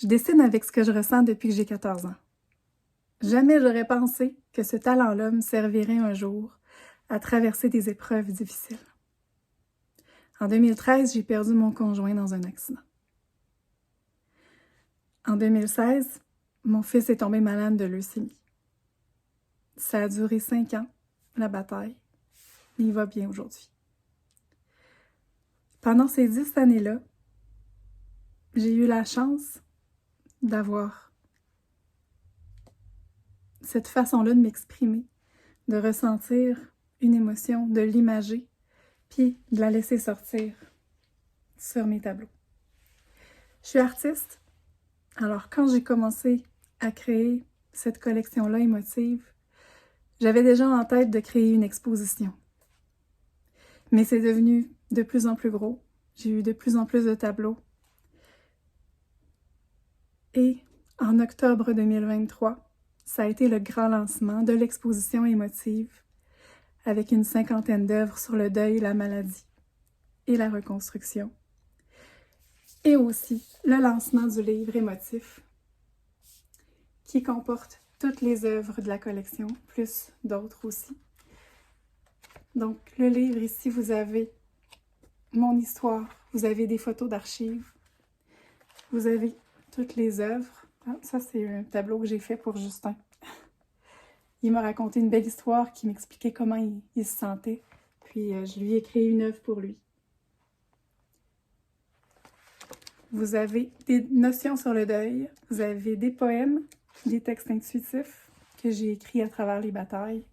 Je dessine avec ce que je ressens depuis que j'ai 14 ans. Jamais j'aurais pensé que ce talent-là me servirait un jour à traverser des épreuves difficiles. En 2013, j'ai perdu mon conjoint dans un accident. En 2016, mon fils est tombé malade de leucémie. Ça a duré 5 ans, la bataille, mais il va bien aujourd'hui. Pendant ces 10 années-là, j'ai eu la chance d'avoir cette façon-là de m'exprimer, de ressentir une émotion, de l'imager, puis de la laisser sortir sur mes tableaux. Je suis artiste, alors quand j'ai commencé à créer cette collection-là émotive, j'avais déjà en tête de créer une exposition. Mais c'est devenu de plus en plus gros, j'ai eu de plus en plus de tableaux. Et en octobre 2023, ça a été le grand lancement de l'exposition émotive avec une 50aine d'œuvres sur le deuil, la maladie et la reconstruction. Et aussi le lancement du livre émotif qui comporte toutes les œuvres de la collection, plus d'autres aussi. Donc, le livre ici, vous avez mon histoire, vous avez des photos d'archives, vous avez toutes les œuvres. Ah, ça, c'est un tableau que j'ai fait pour Justin. Il m'a raconté une belle histoire qui m'expliquait comment il se sentait. Puis, je lui ai créé une œuvre pour lui. Vous avez des notions sur le deuil, vous avez des poèmes, des textes intuitifs que j'ai écrits à travers les batailles.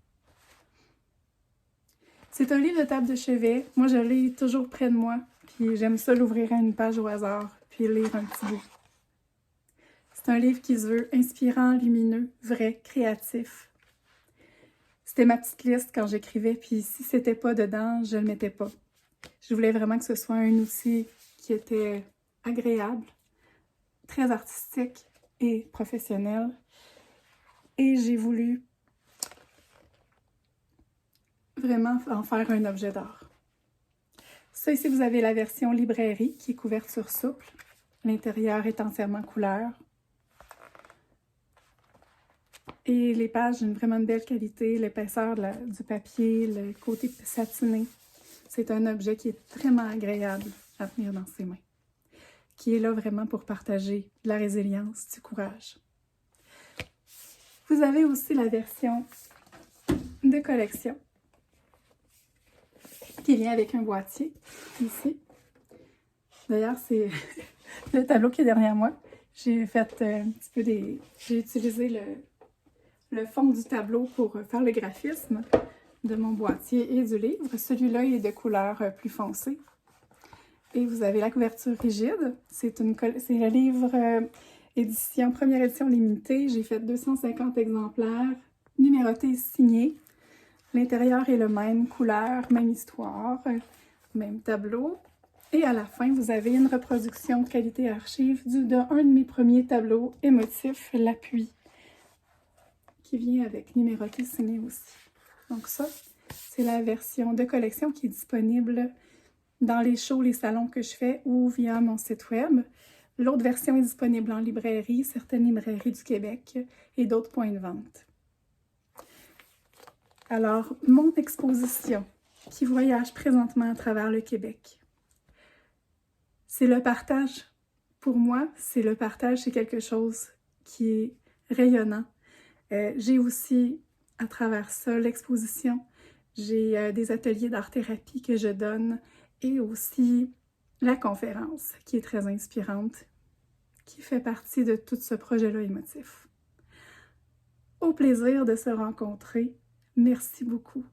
C'est un livre de table de chevet. Moi, je l'ai toujours près de moi, puis j'aime ça l'ouvrir à une page au hasard, puis lire un petit bout. C'est un livre qui se veut inspirant, lumineux, vrai, créatif. C'était ma petite liste quand j'écrivais, puis si c'était pas dedans, je le mettais pas. Je voulais vraiment que ce soit un outil qui était agréable, très artistique et professionnel. Et j'ai voulu vraiment en faire un objet d'art. Ça ici, vous avez la version librairie qui est couverture souple. L'intérieur est entièrement couleur. Et les pages ont vraiment une belle qualité, l'épaisseur du papier, le côté satiné. C'est un objet qui est vraiment agréable à tenir dans ses mains, qui est là vraiment pour partager de la résilience, du courage. Vous avez aussi la version de collection qui vient avec un boîtier, ici. D'ailleurs, c'est le tableau qui est derrière moi. J'ai fait un petit peu j'ai utilisé le fond du tableau pour faire le graphisme de mon boîtier et du livre. Celui-là est de couleur plus foncée. Et vous avez la couverture rigide. C'est le livre édition, première édition limitée. J'ai fait 250 exemplaires, numérotés et signés. L'intérieur est le même, couleur, même histoire, même tableau. Et à la fin, vous avez une reproduction de qualité archive d'un de mes premiers tableaux émotifs, l'appui, qui vient avec numéroté signé aussi. Donc ça, c'est la version de collection qui est disponible dans les shows, les salons que je fais ou via mon site web. L'autre version est disponible en librairie, certaines librairies du Québec et d'autres points de vente. Alors, mon exposition qui voyage présentement à travers le Québec, c'est le partage. Pour moi, c'est le partage, c'est quelque chose qui est rayonnant. J'ai aussi, à travers ça, l'exposition. J'ai des ateliers d'art-thérapie que je donne et aussi la conférence qui est très inspirante, qui fait partie de tout ce projet-là émotif. Au plaisir de se rencontrer. Merci beaucoup.